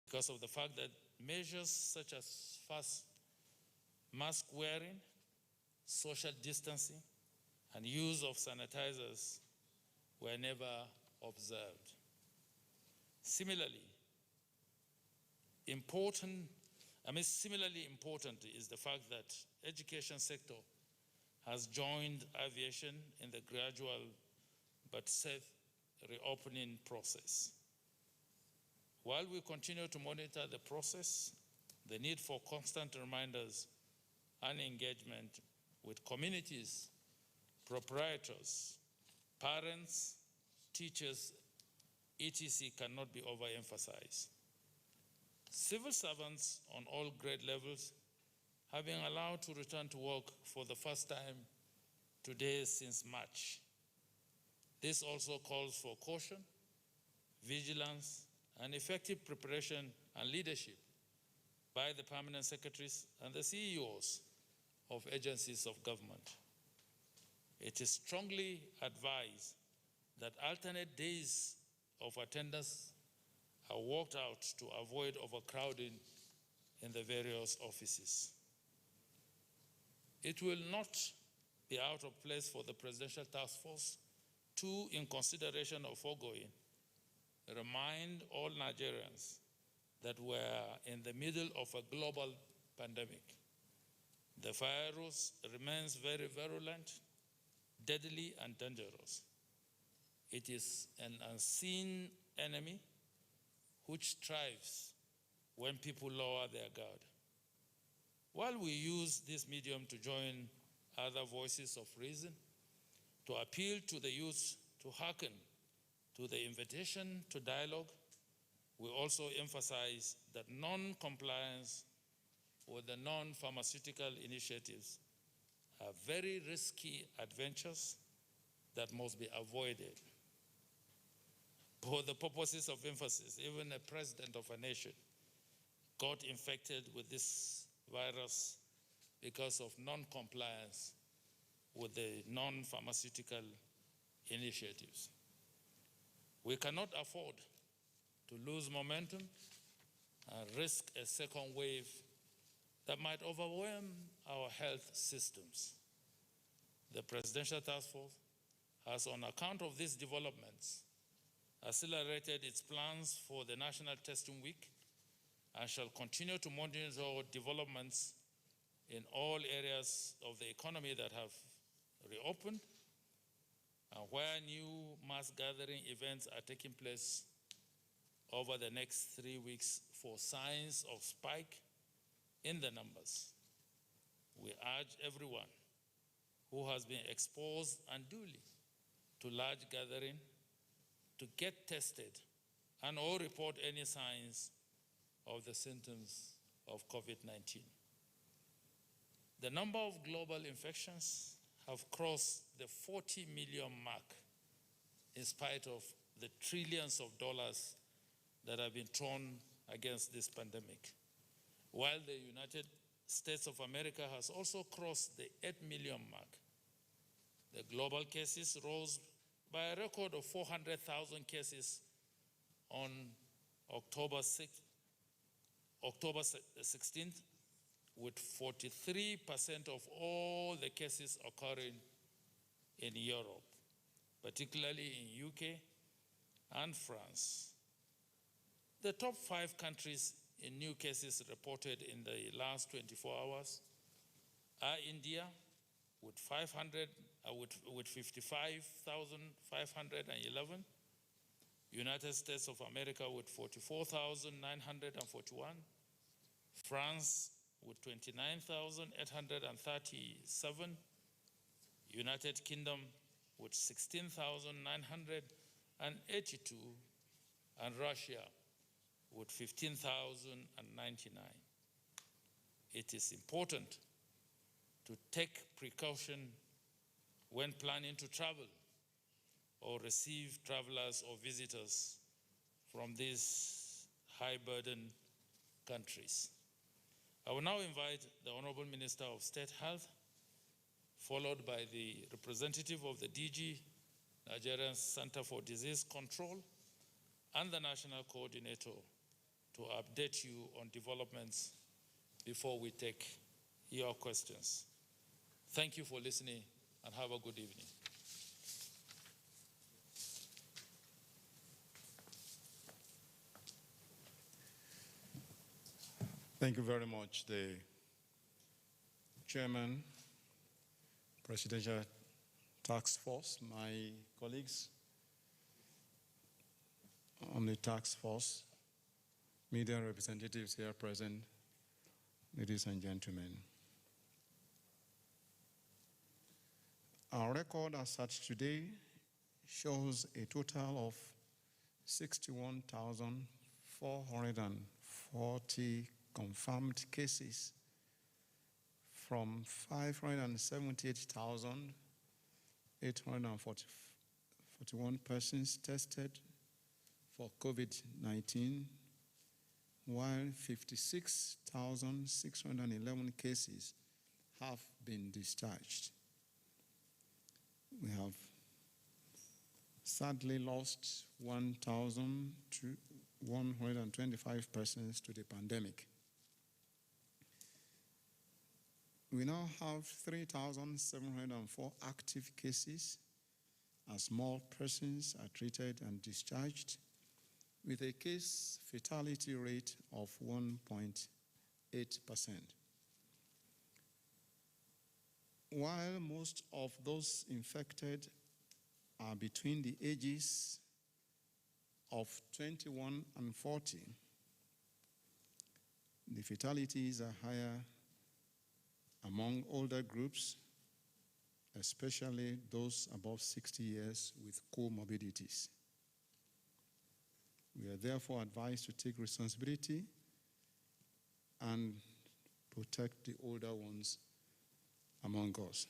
because of the fact that measures such as fast mask wearing, social distancing, and use of sanitizers were never observed. Similarly important is the fact that education sector has joined aviation in the gradual but safe reopening process. While we continue to monitor the process, the need for constant reminders and engagement with communities, proprietors, parents, teachers, etc. cannot be overemphasized. Civil servants on all grade levels have been allowed to return to work for the first time today since March. This also calls for caution, vigilance, and effective preparation and leadership by the permanent secretaries and the CEOs of agencies of government. It is strongly advised that alternate days of attendance are worked out to avoid overcrowding in the various offices. It will not be out of place for the Presidential Task Force to, in consideration of foregoing, remind all Nigerians that we're in the middle of a global pandemic. The virus remains very virulent, deadly, and dangerous. It is an unseen enemy which thrives when people lower their guard. While we use this medium to join other voices of reason, to appeal to the youth to hearken to the invitation to dialogue, we also emphasize that non-compliance with the non-pharmaceutical initiatives are very risky adventures that must be avoided. For the purposes of emphasis, even a president of a nation got infected with this virus because of non-compliance with the non-pharmaceutical initiatives. We cannot afford to lose momentum and risk a second wave that might overwhelm our health systems. The Presidential Task Force has, on account of these developments, accelerated its plans for the National Testing Week and shall continue to monitor developments in all areas of the economy that have reopened and where new mass gathering events are taking place over the next 3 weeks for signs of spike in the numbers. We urge everyone who has been exposed unduly to large gathering to get tested and or report any signs of the symptoms of COVID-19. The number of global infections have crossed the 40 million mark in spite of the trillions of dollars that have been thrown against this pandemic, while the United States of America has also crossed the 8 million mark. The global cases rose by a record of 400,000 cases on October 16th, with 43% of all the cases occurring in Europe, particularly in UK and France. The top 5 countries in new cases reported in the last 24 hours are India with 55,511, United States of America with 44,941, France with 29,837, United Kingdom with 16,982, and Russia with 15,099. It is important to take precaution when planning to travel or receive travelers or visitors from these high-burden countries. I will now invite the Honorable Minister of State Health, followed by the representative of the DG, Nigerian Center for Disease Control, and the National Coordinator to update you on developments before we take your questions. Thank you for listening and have a good evening. Thank you very much, the Chairman, Presidential Task Force, my colleagues on the task force, media representatives here present, ladies and gentlemen. Our record as such today shows a total of 61,440 confirmed cases from 578,841 persons tested for COVID-19, while 56,611 cases have been discharged. We have sadly lost 1,125 persons to the pandemic. We now have 3,704 active cases as more persons are treated and discharged, with a case fatality rate of 1.8%. While most of those infected are between the ages of 21 and 40, the fatalities are higher among older groups, especially those above 60 years with comorbidities. We are therefore advised to take responsibility and protect the older ones among us.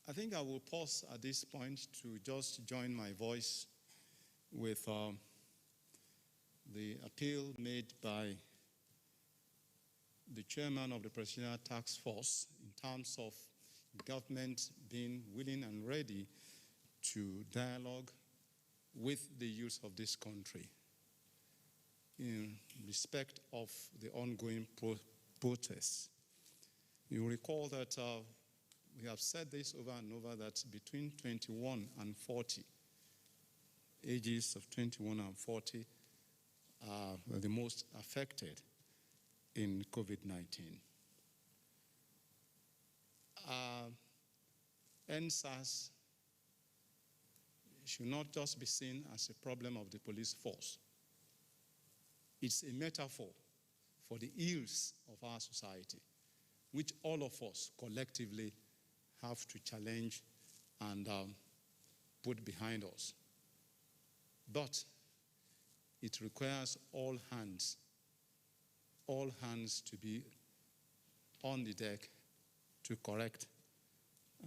I think I will pause at this point to just join my voice with the appeal made by the chairman of the Presidential Task Force in terms of government being willing and ready to dialogue with the youth of this country in respect of the ongoing protests. You recall that we have said this over and over, that between 21 and 40, ages of 21 and 40 were the most affected in COVID-19. NSAS should not just be seen as a problem of the police force. It's a metaphor for the ills of our society, which all of us collectively have to challenge and put behind us. But it requires all hands to be on the deck to correct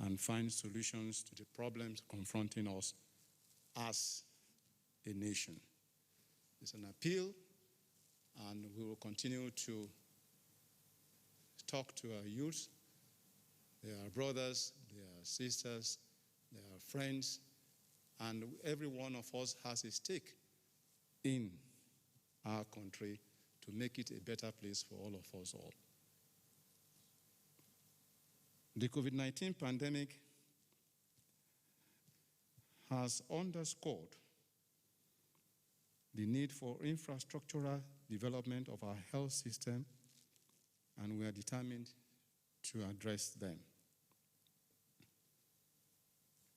and find solutions to the problems confronting us as a nation. It's an appeal, and we will continue to talk to our youth. They are brothers, they are sisters, they are friends, and every one of us has a stake in our country to make it a better place for all of us all. The COVID-19 pandemic has underscored the need for infrastructural development of our health system, and we are determined to address them.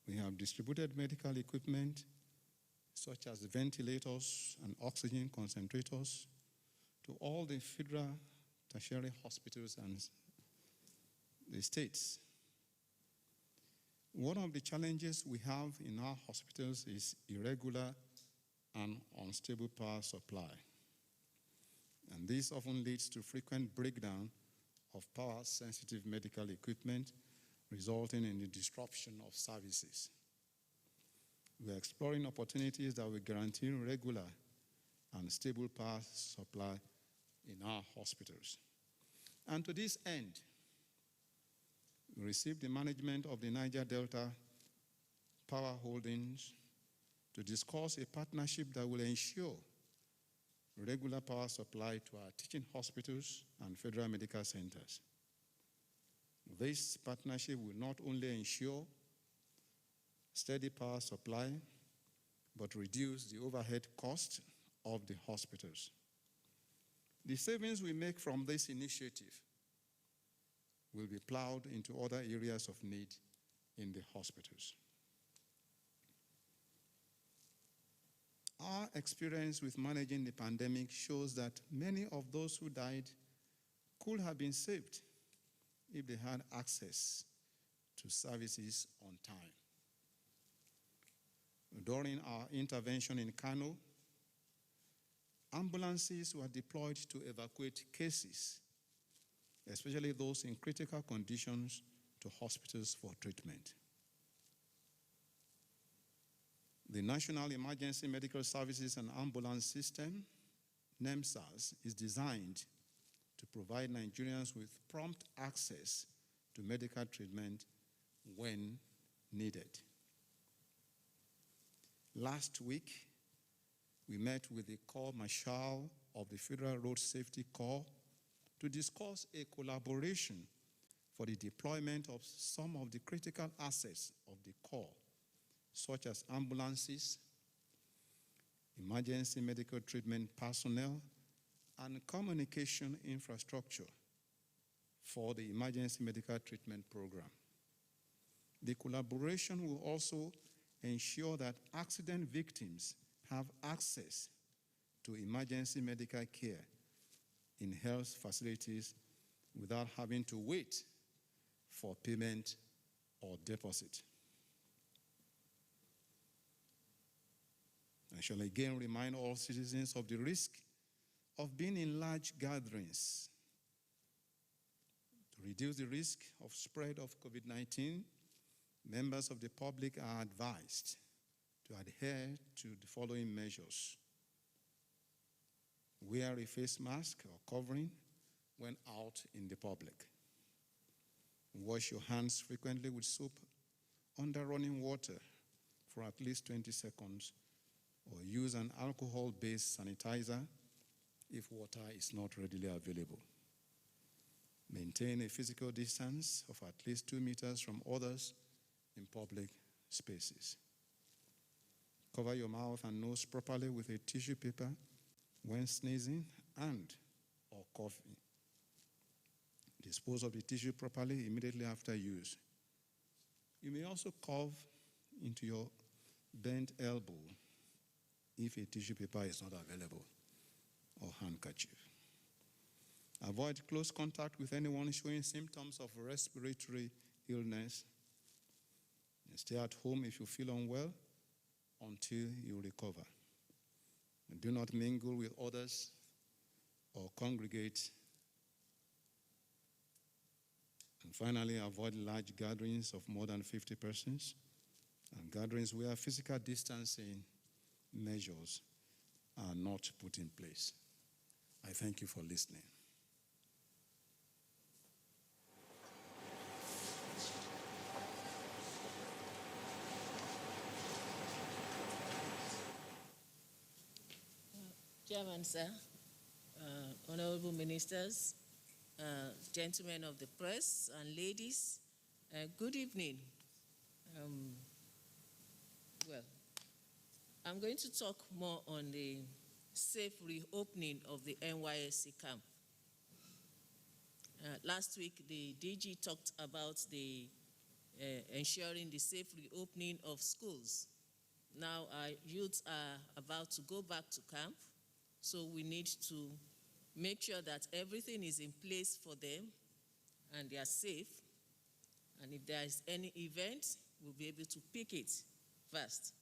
We have distributed medical equipment such as ventilators and oxygen concentrators to all the federal tertiary hospitals and the states. One of the challenges we have in our hospitals is irregular and unstable power supply. And this often leads to frequent breakdown of power-sensitive medical equipment, resulting in the disruption of services. We are exploring opportunities that will guarantee regular and stable power supply in our hospitals. And to this end, we received the management of the Niger Delta Power Holdings to discuss a partnership that will ensure regular power supply to our teaching hospitals and federal medical centers. This partnership will not only ensure steady power supply, but reduce the overhead cost of the hospitals. The savings we make from this initiative will be plowed into other areas of need in the hospitals. Our experience with managing the pandemic shows that many of those who died could have been saved if they had access to services on time. During our intervention in Kano, ambulances were deployed to evacuate cases, especially those in critical conditions, to hospitals for treatment. The National Emergency Medical Services and Ambulance System, NEMSAS, is designed to provide Nigerians with prompt access to medical treatment when needed. Last week, we met with the Corps Marshal of the Federal Road Safety Corps to discuss a collaboration for the deployment of some of the critical assets of the Corps, such as ambulances, emergency medical treatment personnel, and communication infrastructure for the emergency medical treatment program. The collaboration will also ensure that accident victims have access to emergency medical care in health facilities without having to wait for payment or deposit. I shall again remind all citizens of the risk of being in large gatherings. To reduce the risk of spread of COVID-19, members of the public are advised to adhere to the following measures. Wear a face mask or covering when out in the public. Wash your hands frequently with soap under running water for at least 20 seconds, or use an alcohol-based sanitizer if water is not readily available. Maintain a physical distance of at least 2 meters from others in public spaces. Cover your mouth and nose properly with a tissue paper when sneezing and or coughing. Dispose of the tissue properly immediately after use. You may also cough into your bent elbow if a tissue paper is not available, or handkerchief. Avoid close contact with anyone showing symptoms of respiratory illness. Stay at home if you feel unwell until you recover. And do not mingle with others or congregate. And finally, avoid large gatherings of more than 50 persons and gatherings where physical distancing measures are not put in place. I thank you for listening. Chairman, sir, honorable ministers, gentlemen of the press and ladies, good evening. Well, I'm going to talk more on the safe reopening of the NYSC camp. Last week, the DG talked about the ensuring the safe reopening of schools. Now, our youths are about to go back to camp, so we need to make sure that everything is in place for them and they are safe. And if there is any event, we'll be able to pick it first.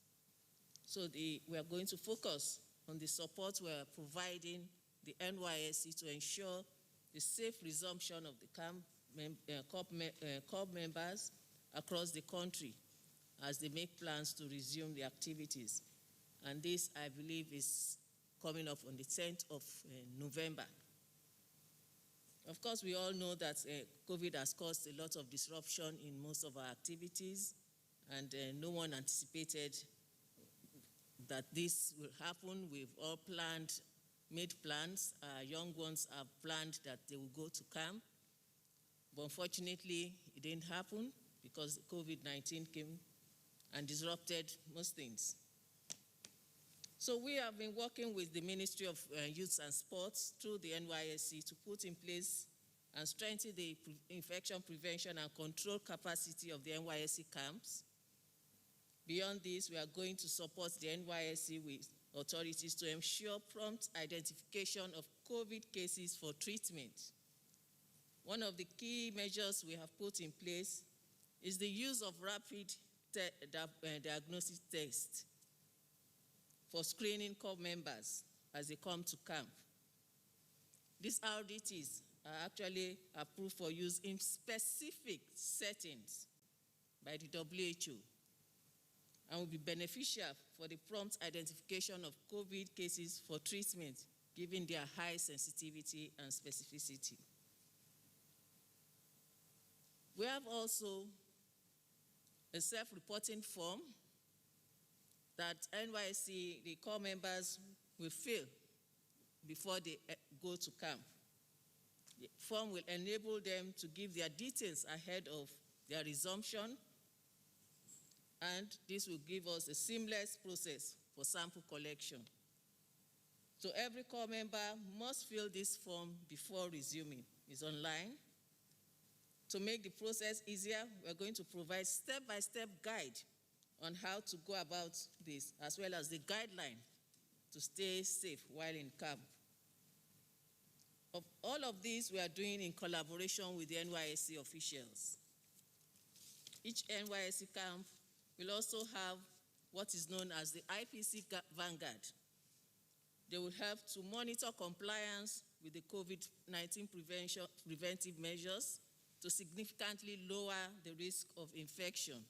So we are going to focus on the support we are providing the NYSC to ensure the safe resumption of the camp corps members across the country as they make plans to resume the activities. And this, I believe, is coming up on the 10th of November. Of course, we all know that COVID has caused a lot of disruption in most of our activities, and no one anticipated that this will happen. We've all planned made plans. Young ones have planned that they will go to camp. But unfortunately, it didn't happen because COVID-19 came and disrupted most things. So we have been working with the Ministry of Youth and Sports through the NYSC to put in place and strengthen the infection prevention and control capacity of the NYSC camps. Beyond this, we are going to support the NYSC with authorities to ensure prompt identification of COVID cases for treatment. One of the key measures we have put in place is the use of rapid diagnosis tests for screening corps members as they come to camp. These RDTs are actually approved for use in specific settings by the WHO and will be beneficial for the prompt identification of COVID cases for treatment, given their high sensitivity and specificity. We have also a self-reporting form that NYSC, the corps members, will fill before they go to camp. The form will enable them to give their details ahead of their resumption, and this will give us a seamless process for sample collection. So every corps member must fill this form before resuming. It's online. To make the process easier, we're going to provide step-by-step guide on how to go about this, as well as the guideline to stay safe while in camp. All of this we are doing in collaboration with the NYSC officials. Each NYSC camp will also have what is known as the IPC Vanguard. They will help to monitor compliance with the COVID-19 preventive measures to significantly lower the risk of infection.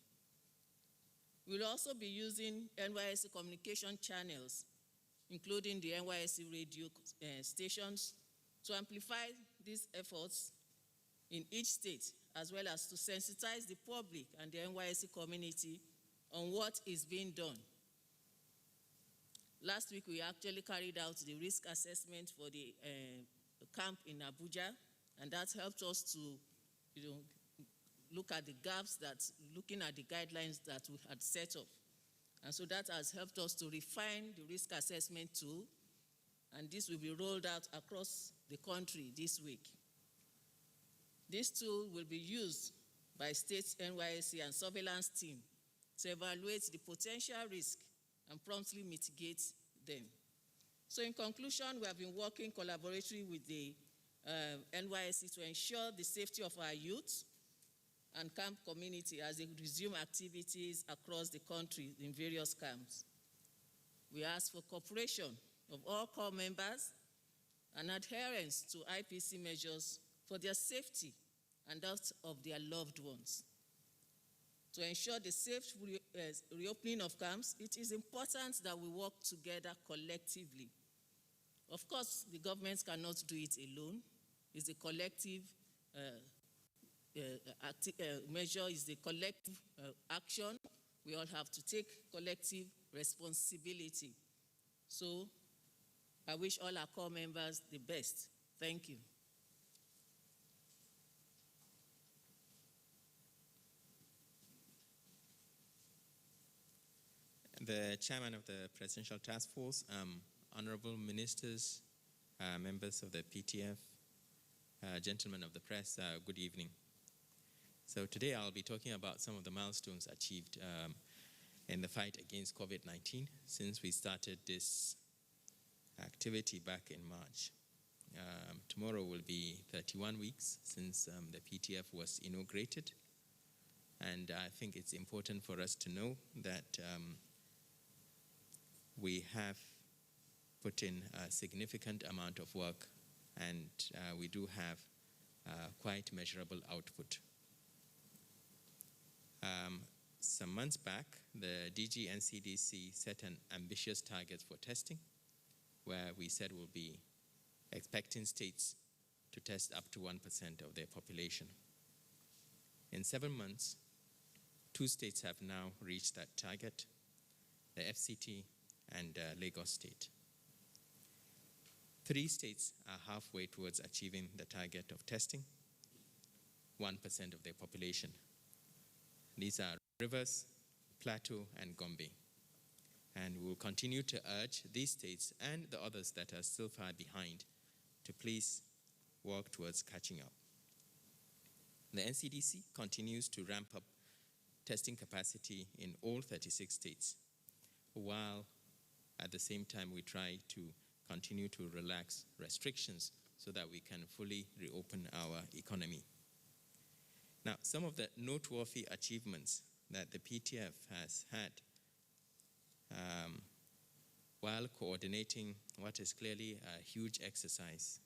We'll also be using NYSC communication channels, including the NYSC radio stations, to amplify these efforts in each state, as well as to sensitize the public and the NYSC community on what is being done. Last week, we actually carried out the risk assessment for the camp in Abuja, and that helped us to look at the gaps, looking at the guidelines that we had set up. And so that has helped us to refine the risk assessment tool, and this will be rolled out across the country this week. This tool will be used by state NYSC and surveillance team to evaluate the potential risk and promptly mitigate them. So in conclusion, we have been working collaboratively with the NYSC to ensure the safety of our youth and camp community as they resume activities across the country in various camps. We ask for cooperation of all corps members and adherence to IPC measures for their safety and that of their loved ones. To ensure the safe reopening of camps, it is important that we work together collectively. Of course, the government cannot do it alone. It's a collective measure, is the collective action. We all have to take collective responsibility. So I wish all our corps members the best. Thank you. The chairman of the Presidential Task Force, honorable ministers, members of the PTF, gentlemen of the press, good evening. So today I'll be talking about some of the milestones achieved in the fight against COVID-19 since we started this activity back in March. Tomorrow will be 31 weeks since the PTF was inaugurated, and I think it's important for us to know that we have put in a significant amount of work, and we do have quite measurable output. Some months back, the DG and CDC set an ambitious target for testing, where we said we'll be expecting states to test up to 1% of their population. In 7 months, 2 states have now reached that target, the FCT and Lagos State. 3 states are halfway towards achieving the target of testing 1% of their population. These are Rivers, Plateau, and Gombe. And we will continue to urge these states and the others that are still far behind to please work towards catching up. The NCDC continues to ramp up testing capacity in all 36 states, while at the same time we try to continue to relax restrictions so that we can fully reopen our economy. Now, some of the noteworthy achievements that the PTF has had while coordinating what is clearly a huge exercise.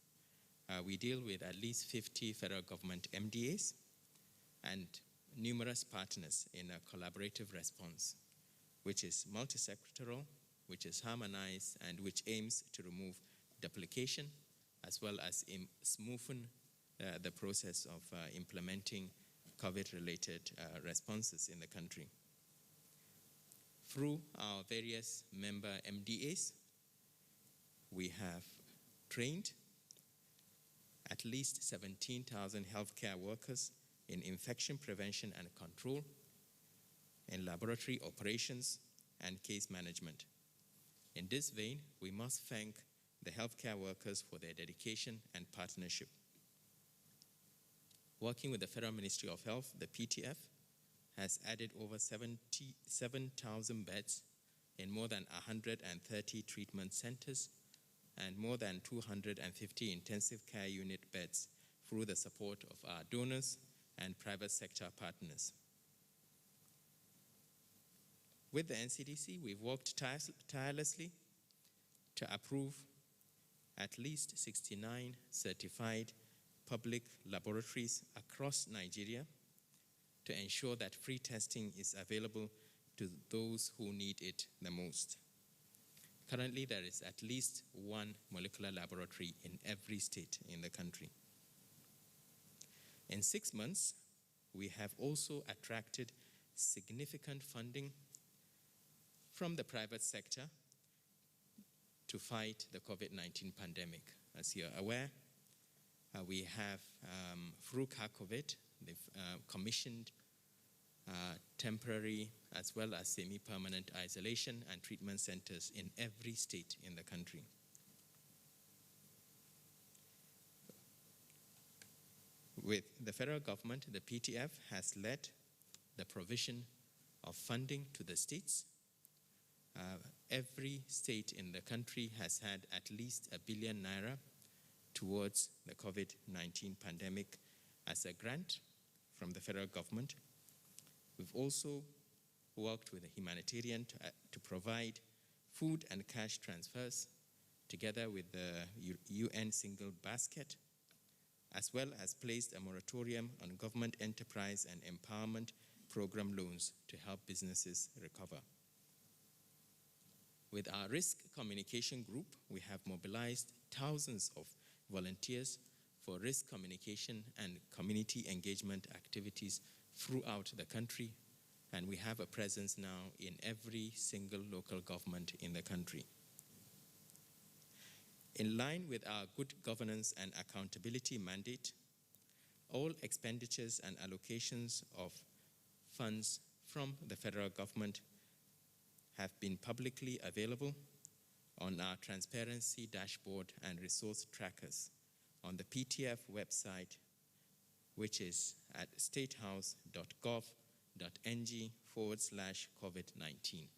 We deal with at least 50 federal government MDAs and numerous partners in a collaborative response, which is multi-sectoral, which is harmonized, and which aims to remove duplication, as well as smoothen the process of implementing COVID-related responses in the country. Through our various member MDAs, we have trained at least 17,000 healthcare workers in infection prevention and control, in laboratory operations, and case management. In this vein, we must thank the healthcare workers for their dedication and partnership. Working with the Federal Ministry of Health, the PTF has added over 77,000 beds in more than 130 treatment centers and more than 250 intensive care unit beds through the support of our donors and private sector partners. With the NCDC, we've worked tirelessly to approve at least 69 certified public laboratories across Nigeria to ensure that free testing is available to those who need it the most. Currently, there is at least one molecular laboratory in every state in the country. In 6 months, we have also attracted significant funding from the private sector to fight the COVID-19 pandemic. As you're aware, we have, through CARCOVID, they've commissioned temporary as well as semi-permanent isolation and treatment centers in every state in the country. With the federal government, the PTF has led the provision of funding to the states. Every state in the country has had at least ₦1 billion towards the COVID-19 pandemic as a grant from the federal government. We've also worked with the humanitarian to provide food and cash transfers together with the UN Single Basket, as well as placed a moratorium on government enterprise and empowerment program loans to help businesses recover. With our risk communication group, we have mobilized thousands of volunteers for risk communication and community engagement activities throughout the country, and we have a presence now in every single local government in the country. In line with our good governance and accountability mandate, all expenditures and allocations of funds from the federal government have been publicly available on our transparency dashboard and resource trackers on the PTF website, which is at statehouse.gov.ng/COVID-19.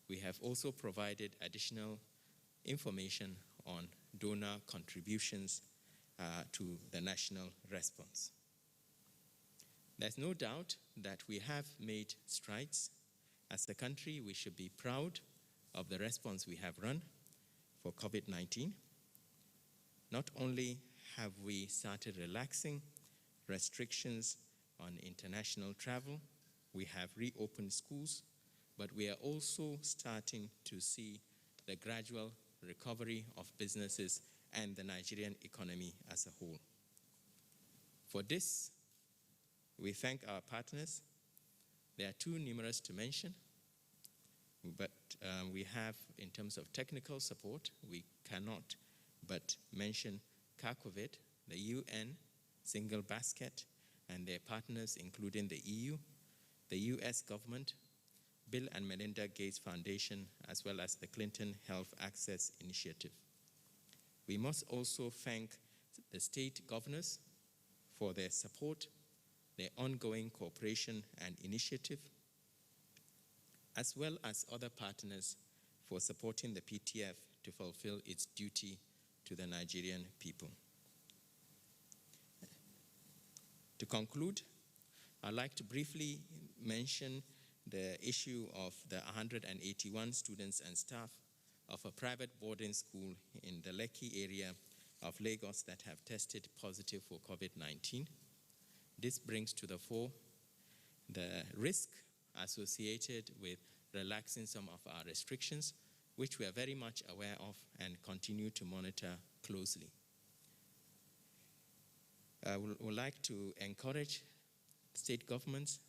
We have also provided additional information on donor contributions to the national response. There's no doubt that we have made strides. As a country, we should be proud of the response we have run for COVID-19. Not only have we started relaxing restrictions on international travel, we have reopened schools, but we are also starting to see the gradual recovery of businesses and the Nigerian economy as a whole. For this, we thank our partners. They are too numerous to mention, but we have, in terms of technical support, we cannot but mention CARCOVID, the UN, Single Basket, and their partners, including the EU, the US government, Bill and Melinda Gates Foundation, as well as the Clinton Health Access Initiative. We must also thank the state governors for their support, their ongoing cooperation and initiative, as well as other partners for supporting the PTF to fulfill its duty to the Nigerian people. To conclude, I'd like to briefly mention the issue of the 181 students and staff of a private boarding school in the Lekki area of Lagos that have tested positive for COVID-19. This brings to the fore the risk associated with relaxing some of our restrictions, which we are very much aware of and continue to monitor closely. I would like to encourage state governments,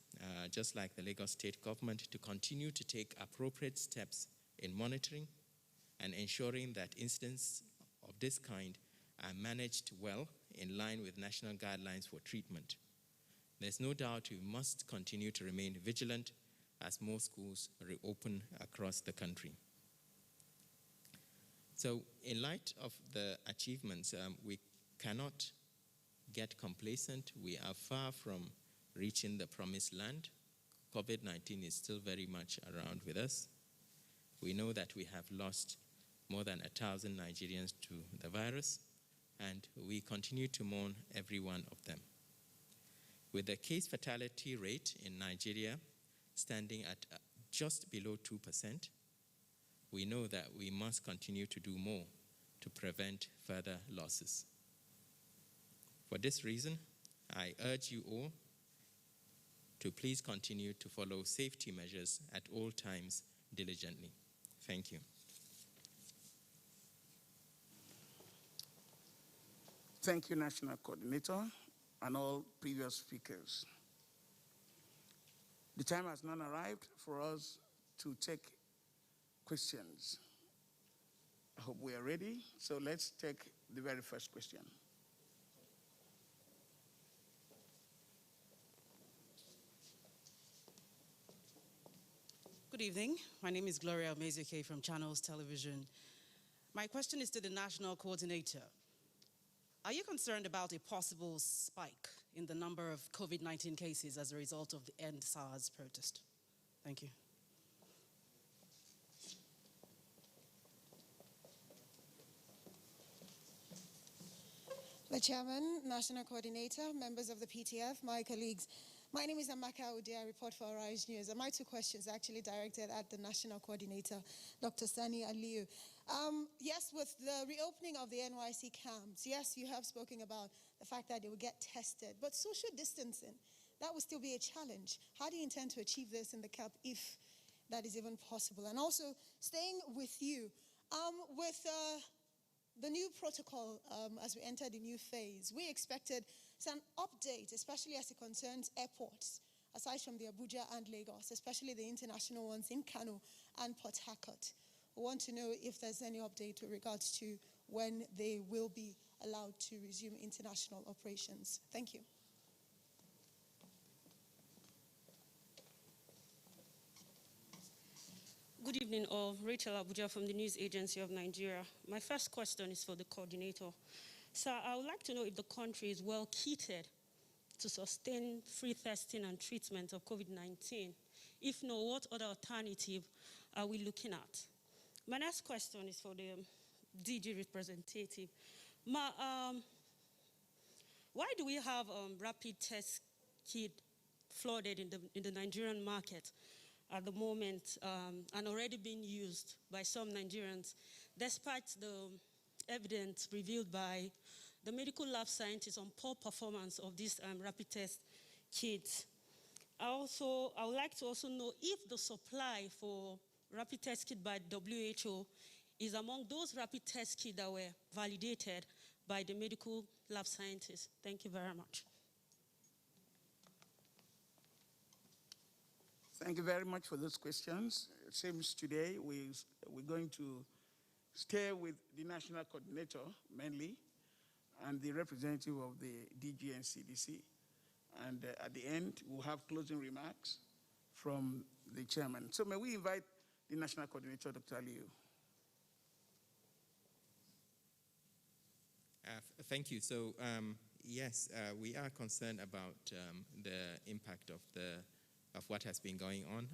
just like the Lagos state government, to continue to take appropriate steps in monitoring and ensuring that incidents of this kind are managed well in line with national guidelines for treatment. There's no doubt we must continue to remain vigilant as more schools reopen across the country. So in light of the achievements, we cannot get complacent. We are far from reaching the promised land. COVID-19 is still very much around with us. We know that we have lost more than 1,000 Nigerians to the virus, and we continue to mourn every one of them. With the case fatality rate in Nigeria standing at just below 2%, we know that we must continue to do more to prevent further losses. For this reason, I urge you all to please continue to follow safety measures at all times diligently. Thank you. Thank you, National Coordinator, and all previous speakers. The time has now arrived for us to take questions. I hope we are ready. So let's take the very first question. Good evening. My name is Gloria Mezuke from Channels Television. My question is to the National Coordinator. Are you concerned about a possible spike in the number of COVID-19 cases as a result of the End SARS protest? Thank you. The Chairman, National Coordinator, members of the PTF, my colleagues. My name is Amaka Udi. I report for Arise News. And my two questions are actually directed at the National Coordinator, Dr. Sani Aliyu. Yes, with the reopening of the NYC camps, yes, you have spoken about the fact that they will get tested. But social distancing, that will still be a challenge. How do you intend to achieve this in the camp, if that is even possible? And also, staying with you, with the new protocol, as we enter the new phase, we expected some update, especially as it concerns airports, aside from the Abuja and Lagos, especially the international ones in Kano and Port Harcourt. We want to know if there's any update with regards to when they will be allowed to resume international operations. Thank you. Good evening, all. Rachel Abuja from the News Agency of Nigeria. My first question is for the coordinator. Sir, I would like to know if the country is well kitted to sustain free testing and treatment of COVID-19. If no, what other alternative are we looking at? My next question is for the DG representative. Why do we have rapid test kit flooded in the Nigerian market at the moment and already being used by some Nigerians, despite the evidence revealed by the medical lab scientists on poor performance of these rapid test kits? I would like to also know if the supply for rapid test kit by WHO is among those rapid test kits that were validated by the medical lab scientists. Thank you very much. Thank you very much for those questions. It seems today we're going to stay with the national coordinator mainly and the representative of the DG and CDC. And at the end, we'll have closing remarks from the chairman. So may we invite the national coordinator, Dr. Aliyu. Thank you. So yes, we are concerned about the impact of what has been going on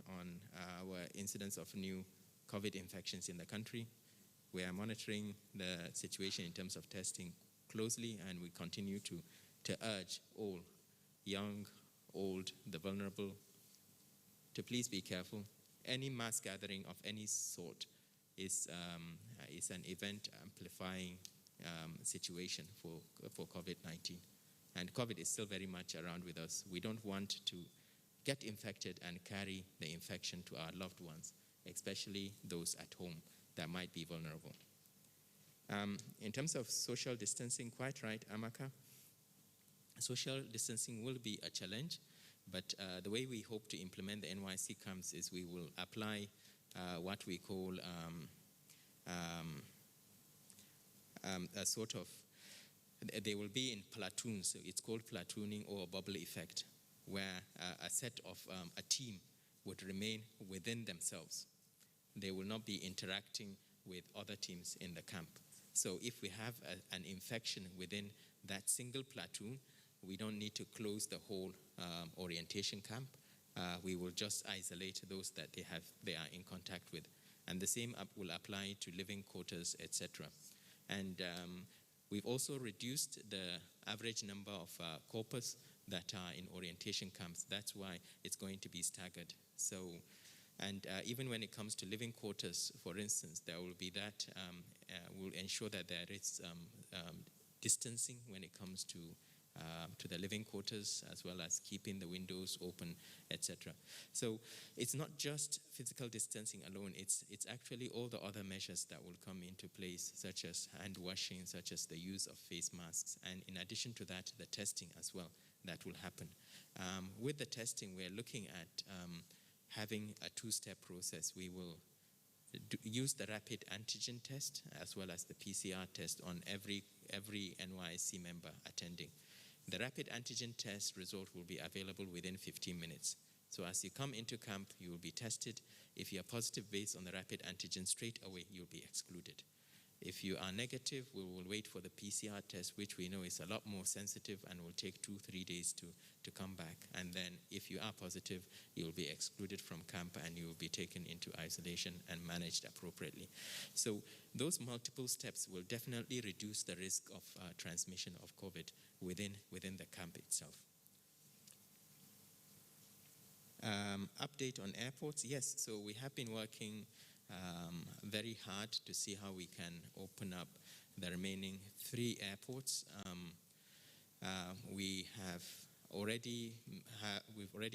our incidence of new COVID infections in the country. We are monitoring the situation in terms of testing closely, and we continue to urge all, young, old, the vulnerable, to please be careful. Any mass gathering of any sort is an event amplifying situation for COVID-19. And COVID is still very much around with us. We don't want to get infected and carry the infection to our loved ones, especially those at home that might be vulnerable. In terms of social distancing, quite right, Amaka. Social distancing will be a challenge, but the way we hope to implement the NYC camps is we will apply what we call a sort of, they will be in platoons, so it's called platooning or bubble effect, where a set of a team would remain within themselves. They will not be interacting with other teams in the camp. So if we have an infection within that single platoon, we don't need to close the whole orientation camp. We will just isolate those that they are in contact with. And the same will apply to living quarters, etc. And we've also reduced the average number of corpus that are in orientation camps. That's why it's going to be staggered. So, and even when it comes to living quarters, for instance, there will be that, we'll ensure that there is distancing when it comes to the living quarters, as well as keeping the windows open, etc. So it's not just physical distancing alone, it's actually all the other measures that will come into place, such as hand washing, such as the use of face masks, and in addition to that, the testing as well that will happen. With the testing, we're looking at having a two-step process. We will use the rapid antigen test as well as the PCR test on every NYSC member attending. The rapid antigen test result will be available within 15 minutes. So as you come into camp, you will be tested. If you are positive based on the rapid antigen, straight away you'll be excluded. If you are negative, we will wait for the PCR test, which we know is a lot more sensitive and will take 2-3 days to come back. And then if you are positive, you will be excluded from camp and you will be taken into isolation and managed appropriately. So those multiple steps will definitely reduce the risk of transmission of COVID within the camp itself. Update on airports, yes. So we have been working very hard to see how we can open up the remaining 3 airports. We've already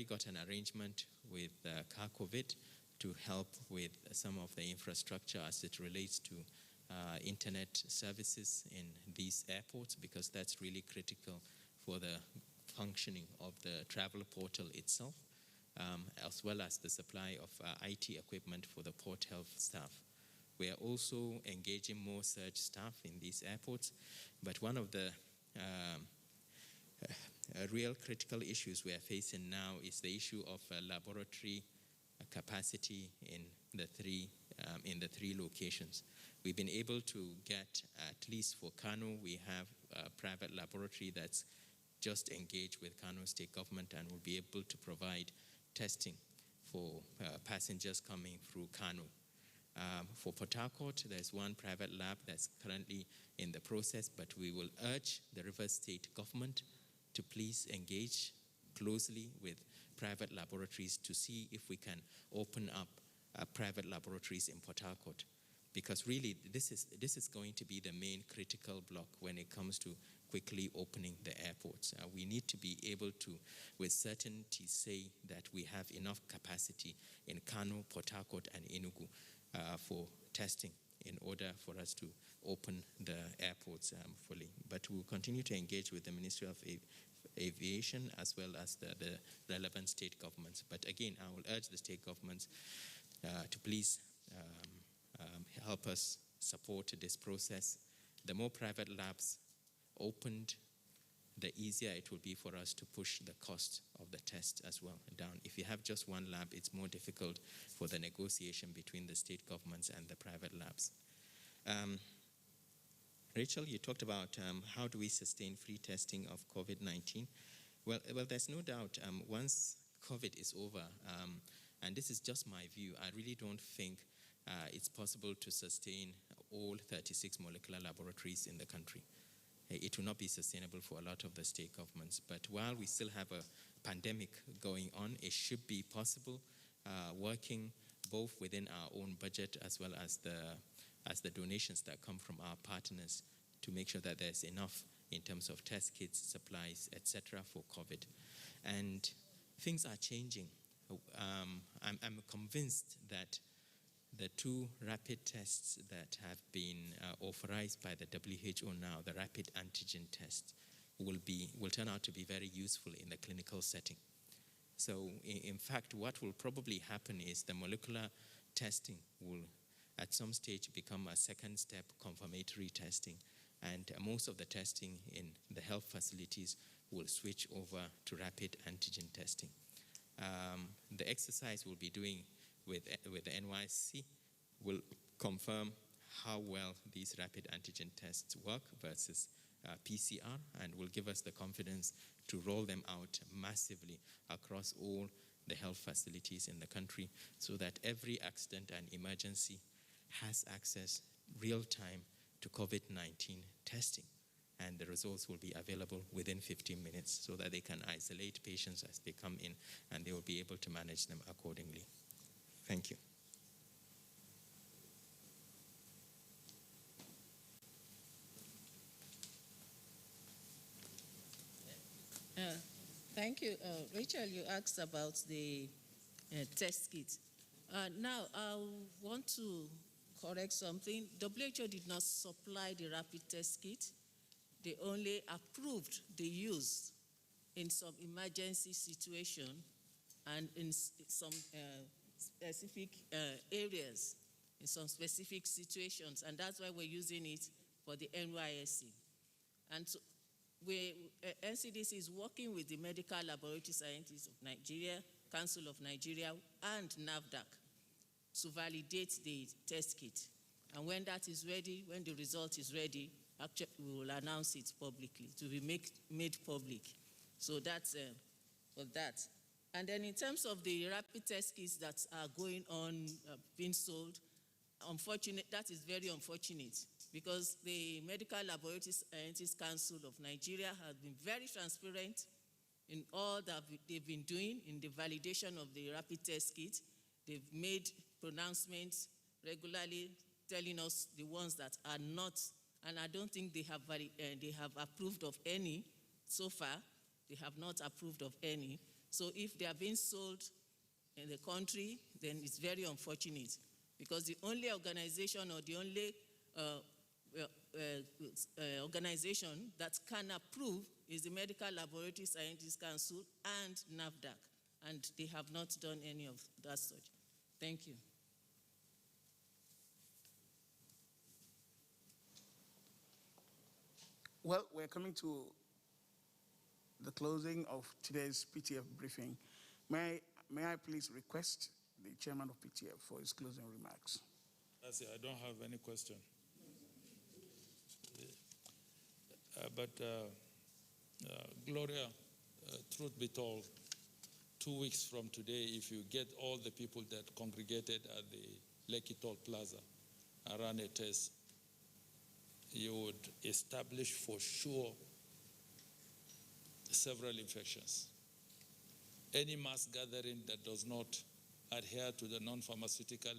got an arrangement with CARCOVID to help with some of the infrastructure as it relates to internet services in these airports, because that's really critical for the functioning of the travel portal itself, as well as the supply of IT equipment for the port health staff. We are also engaging more surge staff in these airports, but one of the real critical issues we are facing now is the issue of laboratory capacity in the 3 locations. We've been able to get, at least for Kano, we have a private laboratory that's just engaged with Kano State Government and will be able to provide testing for passengers coming through Kano. For Port Harcourt, there's one private lab that's currently in the process, but we will urge the Rivers State Government to please engage closely with private laboratories to see if we can open up private laboratories in Port Harcourt. Because really, this is going to be the main critical block when it comes to quickly opening the airports. We need to be able to, with certainty, say that we have enough capacity in Kano, Port Harcourt, and Enugu for testing in order for us to open the airports fully. But we'll continue to engage with the Ministry of Aviation as well as the relevant state governments. But again, I will urge the state governments to please help us support this process. The more private labs opened, the easier it will be for us to push the cost of the test as well down. If you have just one lab, it's more difficult for the negotiation between the state governments and the private labs. Rachel, you talked about how do we sustain free testing of COVID-19. Well, there's no doubt once COVID is over, and this is just my view, I really don't think it's possible to sustain all 36 molecular laboratories in the country. It will not be sustainable for a lot of the state governments. But while we still have a pandemic going on, it should be possible, working both within our own budget as well as the donations that come from our partners to make sure that there's enough in terms of test kits, supplies, etc. for COVID. And things are changing. I'm convinced that the 2 rapid tests that have been authorized by the WHO now, the rapid antigen test, will turn out to be very useful in the clinical setting. So in fact, what will probably happen is the molecular testing will at some stage become a second step confirmatory testing, and most of the testing in the health facilities will switch over to rapid antigen testing. The exercise we'll be doing with the NYSC will confirm how well these rapid antigen tests work versus PCR, and will give us the confidence to roll them out massively across all the health facilities in the country so that every accident and emergency has access real time to COVID-19 testing. And the results will be available within 15 minutes so that they can isolate patients as they come in and they will be able to manage them accordingly. Thank you. Thank you. Rachel, you asked about the test kit. Now, I want to correct something. WHO did not supply the rapid test kit. They only approved the use in some emergency situation and in some specific areas, in some specific situations, and that's why we're using it for the NYSC. And so NCDC is working with the Medical Laboratory Scientists of Nigeria, Council of Nigeria, and NAFDAC to validate the test kit. And when that is ready, when the result is ready, actually we will announce it publicly, to be made public. So that's for that. And then in terms of the rapid test kits that are going on, being sold, that is very unfortunate, because the Medical Laboratory Scientists Council of Nigeria has been very transparent in all that they've been doing in the validation of the rapid test kit. They've made pronouncements regularly telling us the ones that are not, and I don't think they have approved of any so far. They have not approved of any. So if they are being sold in the country, then it's very unfortunate, because the only organization or the only organization that can approve is the Medical Laboratory Scientists Council and NAFDAC, and they have not done any of that such. Thank you. Well, we're coming to the closing of today's PTF briefing. May I please request the chairman of PTF for his closing remarks? I don't have any question. Gloria, truth be told, 2 weeks from today, if you get all the people that congregated at the Lekki Toll Plaza and run a test, you would establish for sure several infections. Any mass gathering that does not adhere to the non-pharmaceutical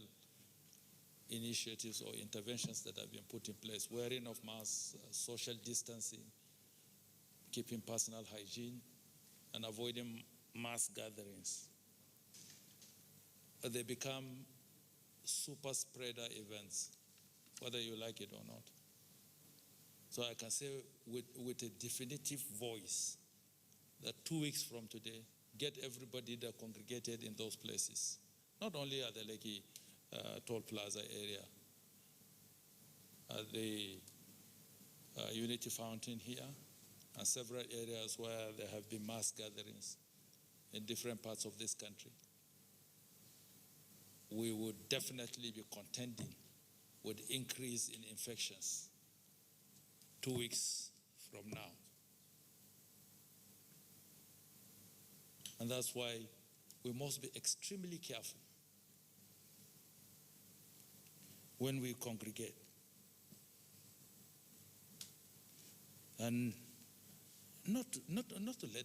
initiatives or interventions that have been put in place, wearing of masks, social distancing, keeping personal hygiene, and avoiding mass gatherings, they become super spreader events, whether you like it or not. So I can say with a definitive voice that 2 weeks from today, get everybody that congregated in those places, not only at the Lekki Toll Plaza area, at the Unity Fountain here and several areas where there have been mass gatherings in different parts of this country, we would definitely be contending with increase in infections 2 weeks from now. And that's why we must be extremely careful when we congregate. And not to let,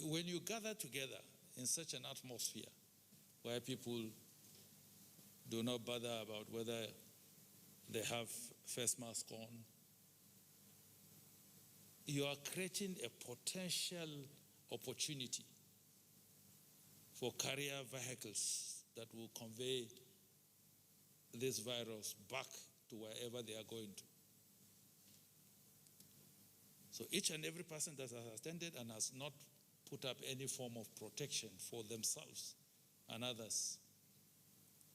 when you gather together in such an atmosphere where people do not bother about whether they have face mask on, you are creating a potential opportunity for carrier vehicles that will convey this virus back to wherever they are going to. So each and every person that has attended and has not put up any form of protection for themselves and others,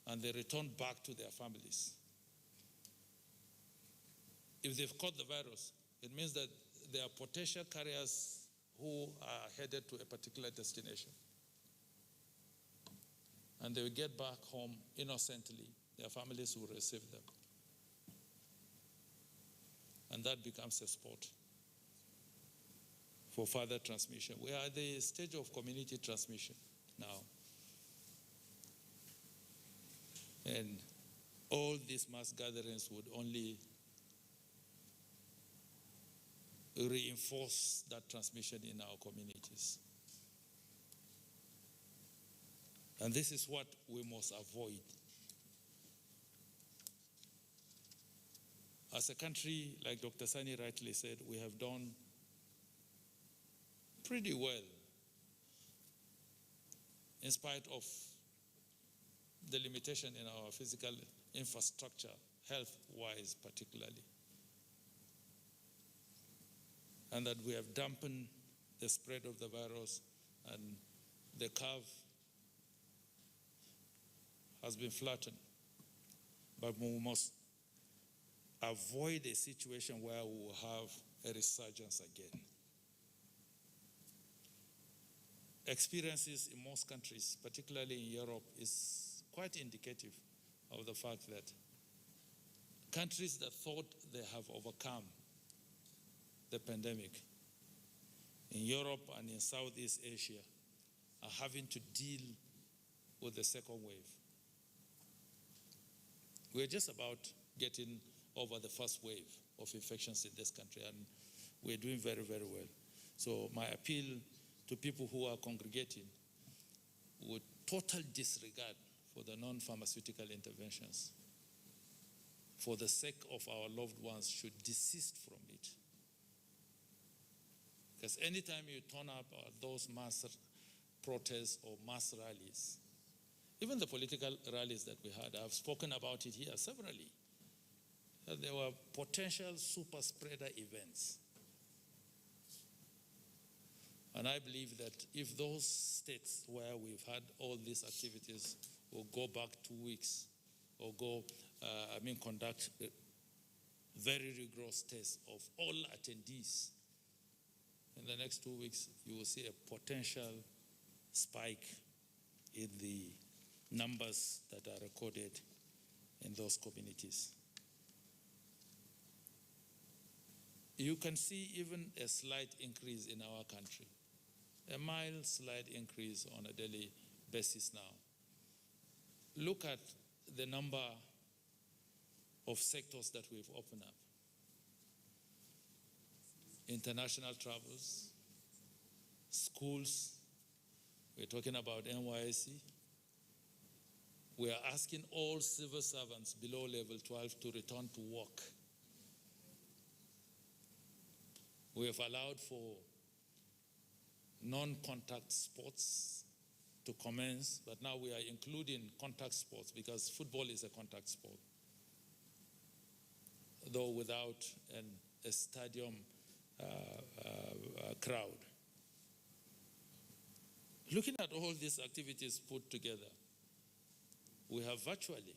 and they return back to their families, if they've caught the virus, it means that they are potential carriers who are headed to a particular destination. And they will get back home innocently. Their families will receive them. And that becomes a sport for further transmission. We are at the stage of community transmission now. And all these mass gatherings would only reinforce that transmission in our communities. And this is what we must avoid. As a country, like Dr. Sani rightly said, we have done pretty well in spite of the limitation in our physical infrastructure, health-wise particularly. And that we have dampened the spread of the virus, and the curve has been flattened. But we must avoid a situation where we will have a resurgence again. Experiences in most countries, particularly in Europe, is quite indicative of the fact that countries that thought they have overcome the pandemic in Europe and in Southeast Asia are having to deal with the second wave. We're just about getting over the first wave of infections in this country, and we're doing very, very well. So my appeal to people who are congregating with total disregard for the non-pharmaceutical interventions, for the sake of our loved ones, should desist from it. Because anytime you turn up at those mass protests or mass rallies, even the political rallies that we had, I've spoken about it here severally, that there were potential super spreader events. And I believe that if those states where we've had all these activities will go back 2 weeks or conduct very rigorous tests of all attendees, in the next 2 weeks, you will see a potential spike in the numbers that are recorded in those communities. You can see even a slight increase in our country, a mild slight increase on a daily basis now. Look at the number of sectors that we've opened up. International travels, schools, we're talking about NYSC. We are asking all civil servants below level 12 to return to work. We have allowed for non-contact sports to commence, but now we are including contact sports because football is a contact sport, though without a stadium crowd. Looking at all these activities put together, we have virtually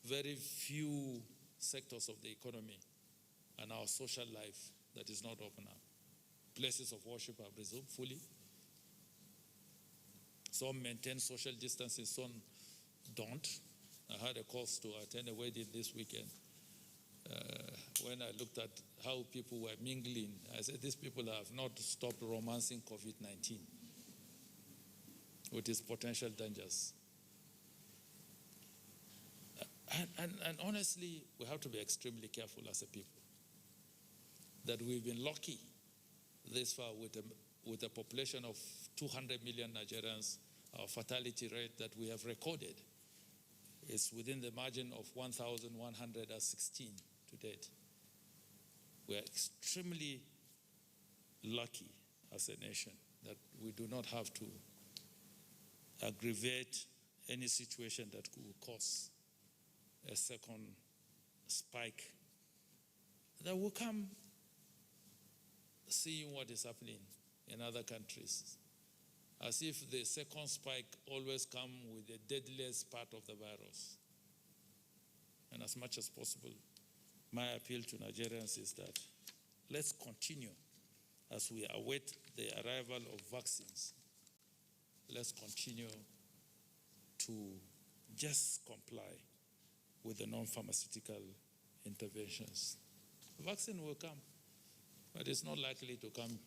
very few sectors of the economy and our social life that is not open up. Places of worship are resumed fully. Some maintain social distancing, some don't. I had a course to attend a wedding this weekend. When I looked at how people were mingling, I said, these people have not stopped romancing COVID-19 with its potential dangers. And honestly, we have to be extremely careful as a people that we've been lucky this far with a population of 200 million Nigerians. Our fatality rate that we have recorded is within the margin of 1,116 to date. We are extremely lucky as a nation that we do not have to aggravate any situation that could cause a second spike that will come seeing what is happening in other countries, as if the second spike always comes with the deadliest part of the virus. And as much as possible, my appeal to Nigerians is that let's continue as we await the arrival of vaccines. Let's continue to just comply with the non-pharmaceutical interventions. The vaccine will come, but it's not likely to come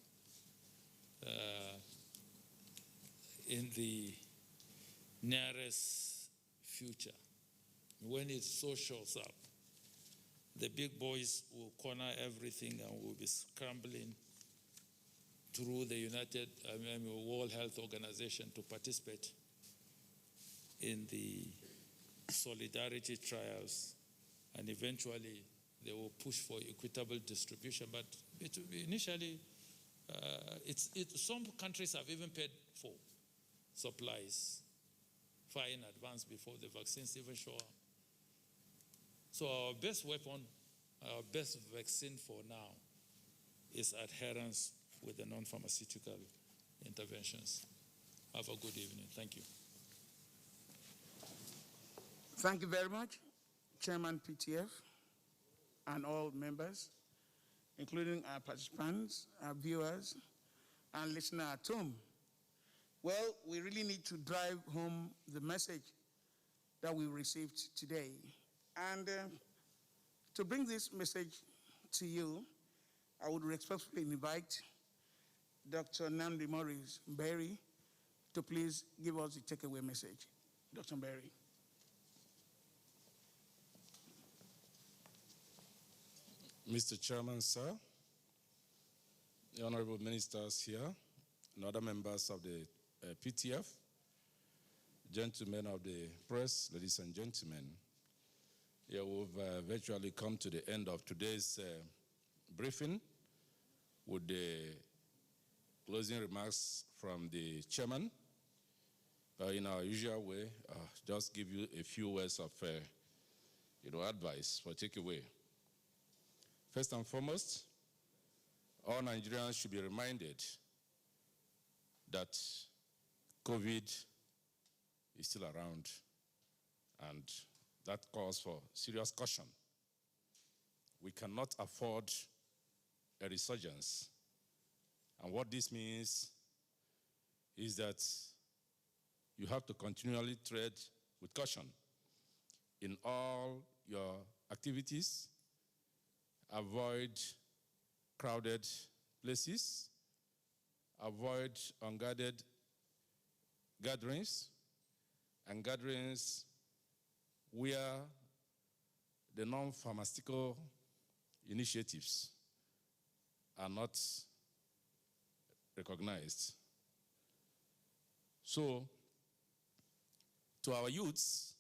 in the nearest future. When it so shows up, the big boys will corner everything and will be scrambling through the World Health Organization to participate in the solidarity trials, and eventually they will push for equitable distribution. But it will be initially, some countries have even paid for supplies far in advance before the vaccines even show up. So our best weapon, our best vaccine for now is adherence with the non-pharmaceutical interventions. Have a good evening. Thank you. Thank you very much, Chairman PTF, and all members, including our participants, our viewers, and listeners at home. Well, we really need to drive home the message that we received today. And to bring this message to you, I would respectfully invite Dr. Nnamdi Maurice Berry to please give us the takeaway message. Dr. Berry. Mr. Chairman, sir, the honorable ministers here, and other members of the PTF, gentlemen of the press, ladies and gentlemen, we've virtually come to the end of today's briefing with the closing remarks from the chairman. In our usual way, just give you a few words of advice for takeaway. First and foremost, all Nigerians should be reminded that COVID is still around, and that calls for serious caution. We cannot afford a resurgence. And what this means is that you have to continually tread with caution in all your activities. Avoid crowded places, avoid unguarded gatherings, and gatherings where the non-pharmaceutical initiatives are not recognized. So, to our youths,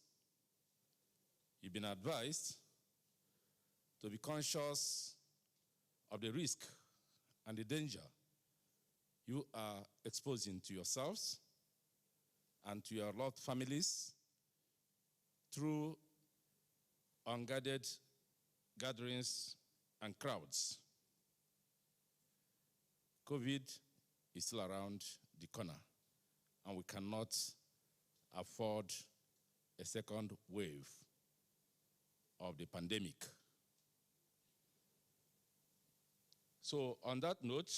you've been advised to be conscious of the risk and the danger you are exposing to yourselves and to your loved families through unguarded gatherings and crowds. COVID is still around the corner, and we cannot afford a second wave. of the pandemic. So on that note,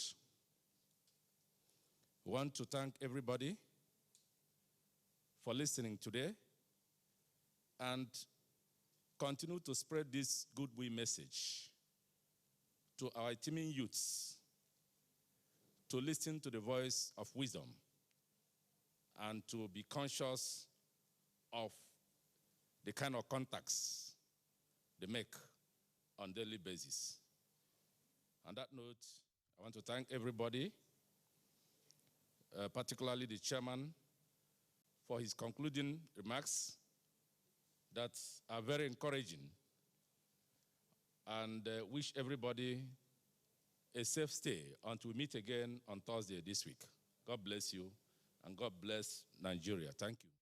I want to thank everybody for listening today and continue to spread this goodwill message to our teeming youths to listen to the voice of wisdom and to be conscious of the kind of contacts they make on a daily basis. On that note, I want to thank everybody, particularly the chairman, for his concluding remarks that are very encouraging, and wish everybody a safe stay until we meet again on Thursday this week. God bless you, and God bless Nigeria. Thank you.